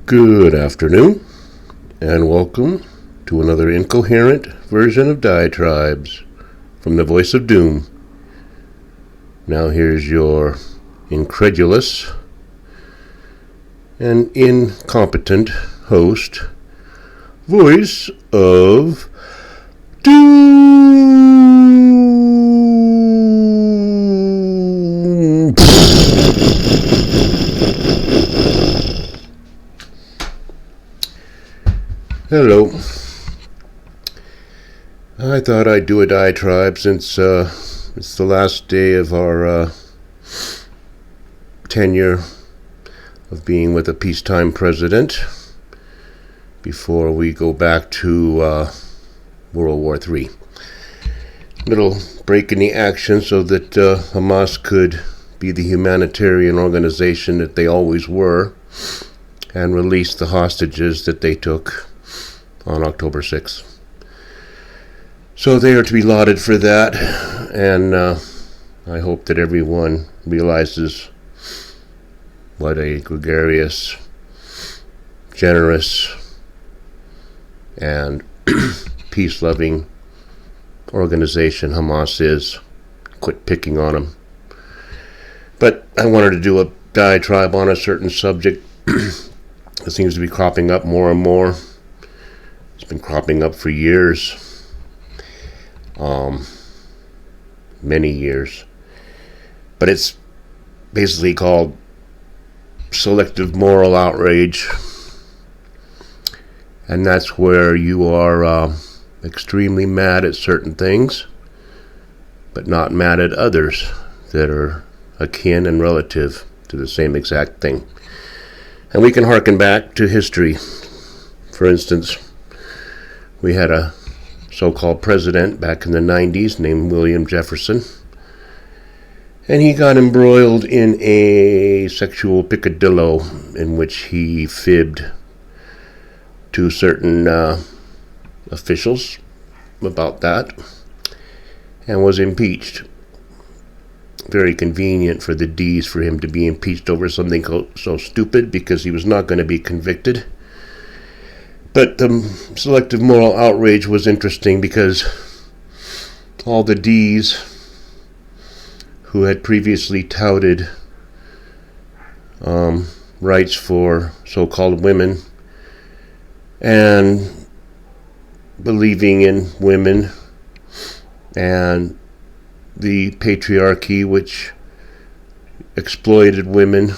Good afternoon, and welcome to another incoherent version of Diatribes from the Voice of Doom. Now here's your incredulous and incompetent host, Voice of Doom. Hello. I thought I'd do a diatribe since it's the last day of our tenure of being with a peacetime president before we go back to World War III. Little break in the action so that Hamas could be the humanitarian organization that they always were and release the hostages that they took on October 6th. So they are to be lauded for that, and I hope that everyone realizes what a gregarious, generous, and peace-loving organization Hamas is. Quit picking on them. But I wanted to do a diatribe on a certain subject that seems to be cropping up more and more. It's been cropping up for years, many years, but it's basically called selective moral outrage, and that's where you are extremely mad at certain things, but not mad at others that are akin and relative to the same exact thing. And we can harken back to history. For instance, we had a so-called president back in the 90s named William Jefferson, and he got embroiled in a sexual peccadillo in which he fibbed to certain officials about that and was impeached. Very convenient for the D's for him to be impeached over something so stupid because he was not going to be convicted. But the selective moral outrage was interesting because all the D's who had previously touted rights for so-called women and believing in women and the patriarchy which exploited women,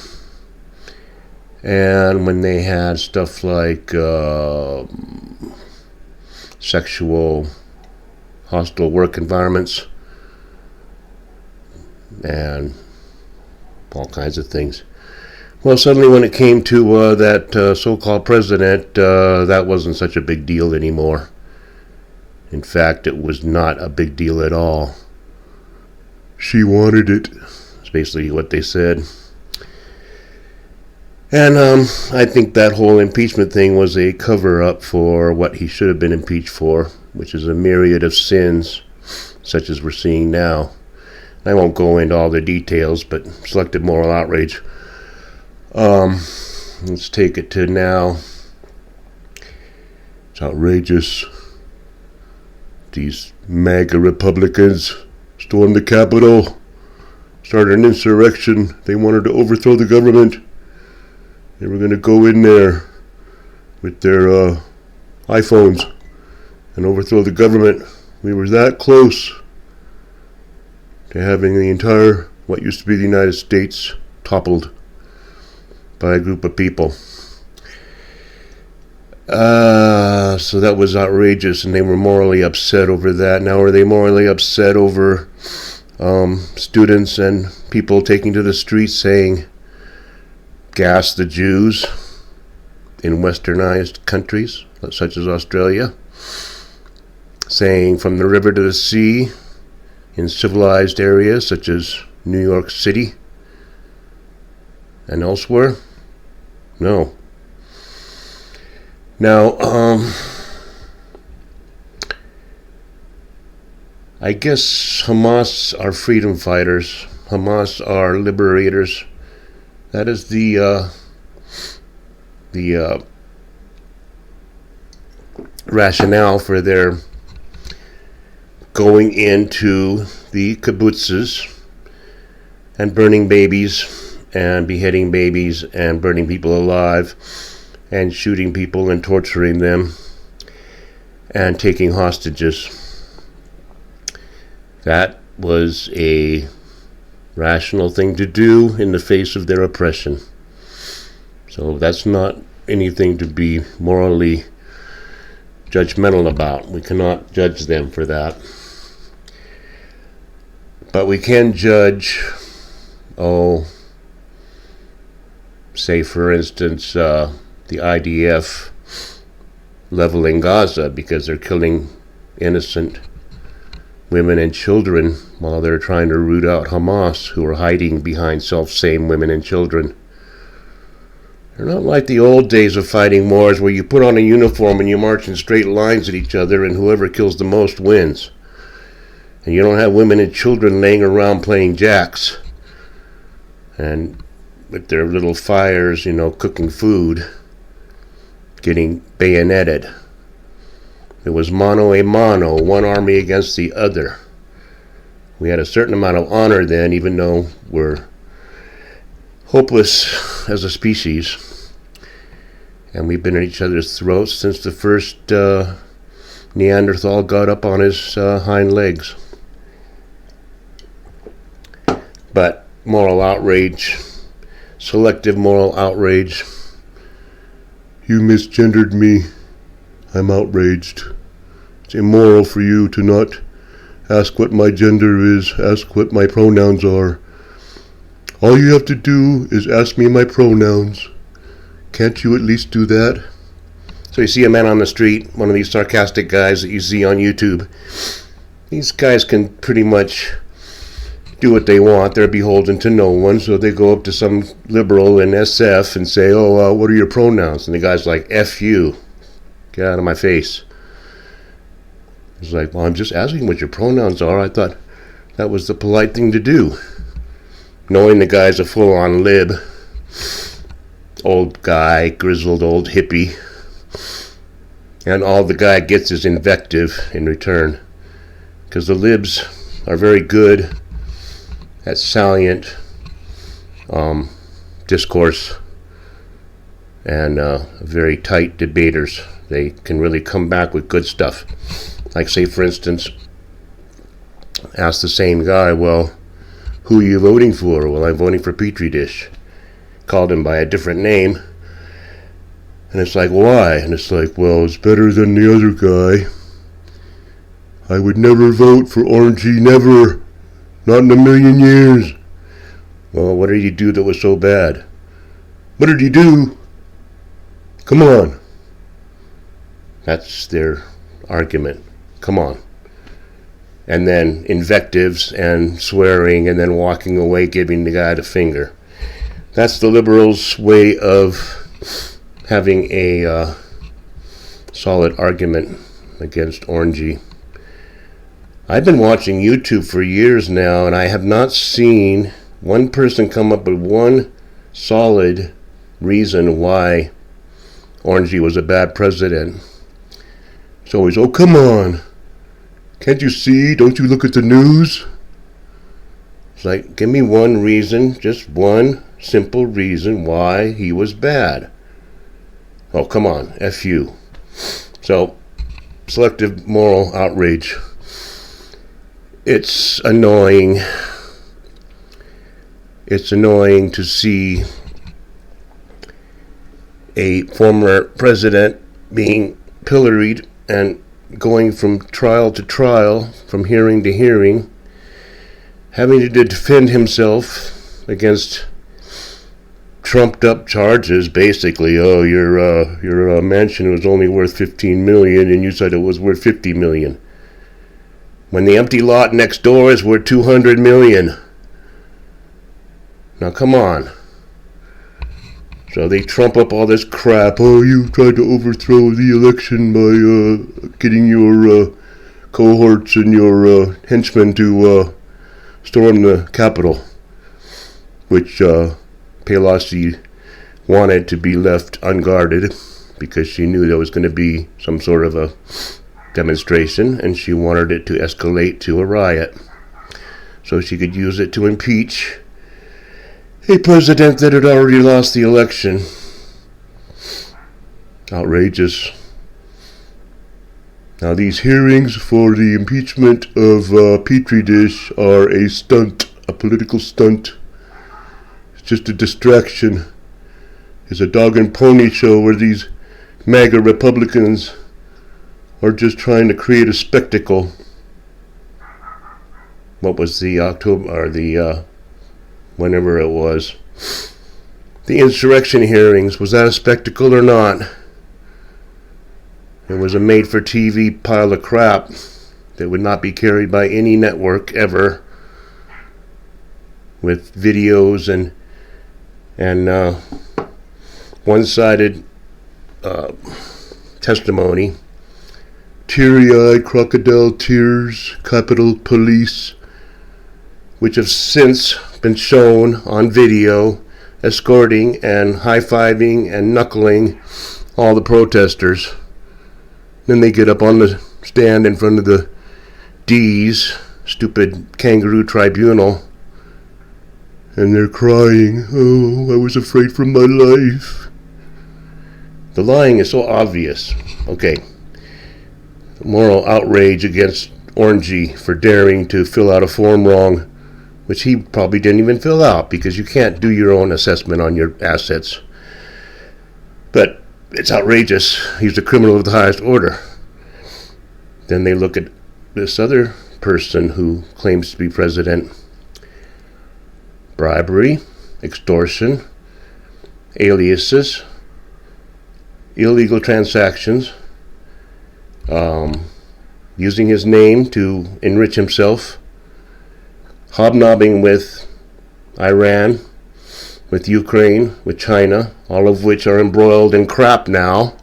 and when they had stuff like sexual hostile work environments and all kinds of things. Well, suddenly when it came to that so-called president, that wasn't such a big deal anymore. In fact, it was not a big deal at all. She wanted it. That's basically what they said. And I think that whole impeachment thing was a cover-up for what he should have been impeached for, which is a myriad of sins, such as we're seeing now. I won't go into all the details, but selective moral outrage. Let's take it to now. It's outrageous. These MAGA Republicans stormed the Capitol, started an insurrection. They wanted to overthrow the government. They were going to go in there with their iPhones and overthrow the government. We were that close to having the entire, what used to be the United States, toppled by a group of people. So that was outrageous, and they were morally upset over that. Now are they morally upset over students and people taking to the streets saying, gas the Jews in westernized countries, such as Australia, saying from the river to the sea in civilized areas such as New York City and elsewhere? No. Now, I guess Hamas are freedom fighters. Hamas are liberators. That is the the rationale for their going into the kibbutzes and burning babies and beheading babies and burning people alive and shooting people and torturing them and taking hostages. That was a rational thing to do in the face of their oppression. So that's not anything to be morally judgmental about. We cannot judge them for that. But we can judge, say for instance, the IDF leveling Gaza because they're killing innocent women and children while they're trying to root out Hamas, who are hiding behind self-same women and children. They're not like the old days of fighting wars where you put on a uniform and you march in straight lines at each other and whoever kills the most wins. And you don't have women and children laying around playing jacks and with their little fires, cooking food, getting bayoneted. It was mano a mano, one army against the other. We had a certain amount of honor then, even though we're hopeless as a species. And we've been at each other's throats since the first Neanderthal got up on his hind legs. But moral outrage, selective moral outrage. You misgendered me. I'm outraged. It's immoral for you to not ask what my gender is, ask what my pronouns are. All you have to do is ask me my pronouns. Can't you at least do that? So you see a man on the street, one of these sarcastic guys that you see on YouTube. These guys can pretty much do what they want. They're beholden to no one, so they go up to some liberal in SF and say, what are your pronouns? And the guy's like, F you. Get out of my face. He's like, well, I'm just asking what your pronouns are. I thought that was the polite thing to do. Knowing the guy's a full-on lib. Old guy, grizzled old hippie. And all the guy gets is invective in return. Because the libs are very good at salient discourse and very tight debaters. They can really come back with good stuff. Like, say, for instance, ask the same guy, well, who are you voting for? Well, I'm voting for Petri Dish. Called him by a different name. And it's like, why? And it's like, well, it's better than the other guy. I would never vote for Orangey, never. Not in a million years. Well, what did he do that was so bad? What did he do? Come on. That's their argument. Come on. And then invectives and swearing and then walking away giving the guy the finger. That's the liberals' way of having a solid argument against Orangey. I've been watching YouTube for years now, and I have not seen one person come up with one solid reason why Orangey was a bad president. It's always, oh, come on. Can't you see? Don't you look at the news? It's like, give me one reason, just one simple reason why he was bad. Oh, come on, F you. So, selective moral outrage. It's annoying. It's annoying to see a former president being pilloried and going from trial to trial, from hearing to hearing, having to defend himself against trumped up charges, basically. Oh, your mansion was only worth $15 million and you said it was worth $50 million. When the empty lot next door is worth $200 million. Now come on. So they trump up all this crap. Oh, you tried to overthrow the election by getting your cohorts and your henchmen to storm the Capitol, which Pelosi wanted to be left unguarded because she knew there was going to be some sort of a demonstration, and she wanted it to escalate to a riot so she could use it to impeach a president that had already lost the election. Outrageous. Now, these hearings for the impeachment of Petri dish are a stunt, a political stunt. It's just a distraction. It's a dog and pony show where these MAGA Republicans are just trying to create a spectacle. What was the whenever it was, the insurrection hearings, was that a spectacle or not? It was a made-for-TV pile of crap that would not be carried by any network ever, with videos and one-sided testimony, teary-eyed crocodile tears, Capitol Police, which have since been shown on video escorting and high-fiving and knuckling all the protesters. Then they get up on the stand in front of the D's, stupid kangaroo tribunal, and they're crying, "Oh, I was afraid for my life." The lying is so obvious. Okay. Moral outrage against Orangey for daring to fill out a form wrong, which he probably didn't even fill out, because you can't do your own assessment on your assets. But it's outrageous. He's a criminal of the highest order. Then they look at this other person who claims to be president. Bribery, extortion, aliases, illegal transactions, using his name to enrich himself, hobnobbing with Iran, with Ukraine, with China, all of which are embroiled in crap now,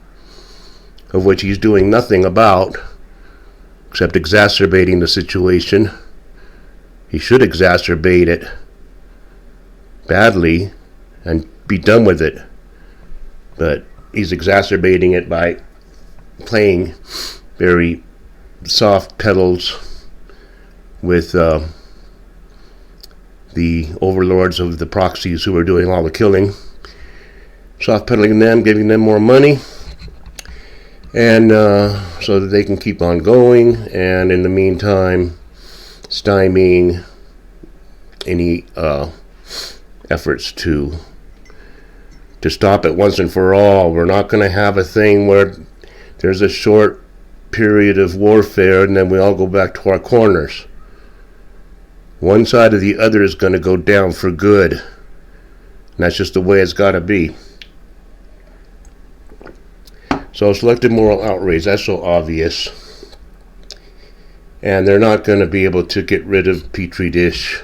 of which he's doing nothing about, except exacerbating the situation. He should exacerbate it badly and be done with it. But he's exacerbating it by playing very soft pedals with the overlords of the proxies who are doing all the killing, soft pedaling them, giving them more money, and so that they can keep on going, and in the meantime stymieing any efforts to stop it once and for all. We're not going to have a thing where there's a short period of warfare and then we all go back to our corners. One side or the other is going to go down for good. And that's just the way it's got to be. So selective moral outrage, that's so obvious. And they're not going to be able to get rid of Petri dish.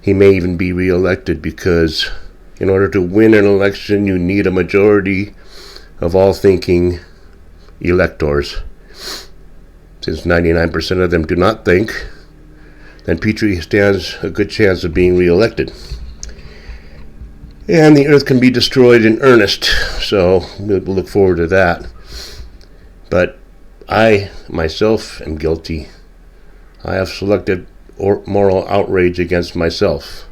He may even be reelected, because in order to win an election you need a majority of all thinking electors. Since 99% of them do not think, then Petri stands a good chance of being reelected. And the earth can be destroyed in earnest, so we'll look forward to that. But I myself am guilty. I have selective moral outrage against myself,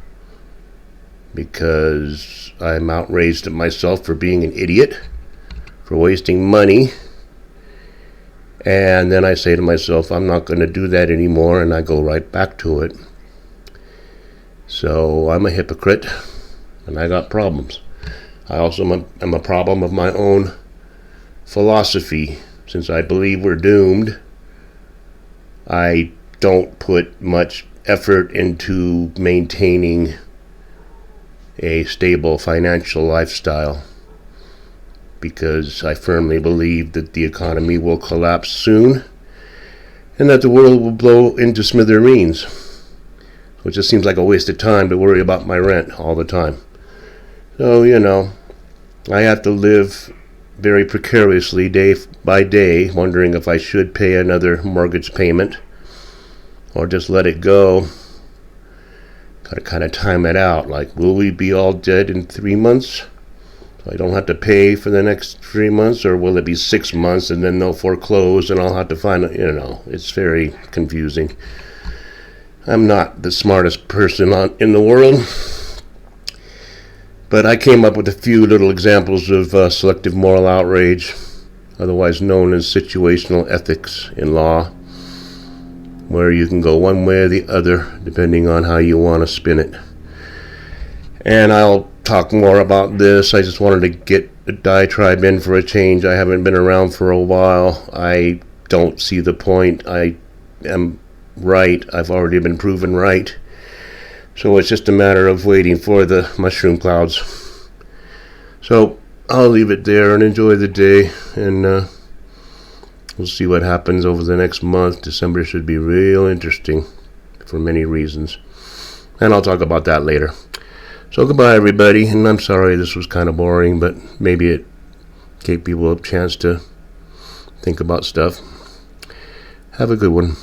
because I'm outraged at myself for being an idiot, for wasting money, and then I say to myself, I'm not going to do that anymore, and I go right back to it. So I'm a hypocrite, and I got problems. I also am a problem of my own philosophy. Since I believe we're doomed, I don't put much effort into maintaining a stable financial lifestyle, because I firmly believe that the economy will collapse soon and that the world will blow into smithereens. So it just seems like a waste of time to worry about my rent all the time. So, I have to live very precariously day by day, wondering if I should pay another mortgage payment or just let it go. Got to kind of time it out. Like, will we be all dead in 3 months? I don't have to pay for the next 3 months, or will it be 6 months and then they'll foreclose and I'll have to find, it's very confusing. I'm not the smartest person in the world, but I came up with a few little examples of selective moral outrage, otherwise known as situational ethics in law, where you can go one way or the other depending on how you want to spin it. And I'll talk more about this. I just wanted to get a diatribe in for a change. I haven't been around for a while. I don't see the point. I am right. I've already been proven right. So it's just a matter of waiting for the mushroom clouds. So I'll leave it there and enjoy the day, and we'll see what happens over the next month. December should be real interesting for many reasons, and I'll talk about that later. So goodbye, everybody, and I'm sorry this was kind of boring, but maybe it gave people a chance to think about stuff. Have a good one.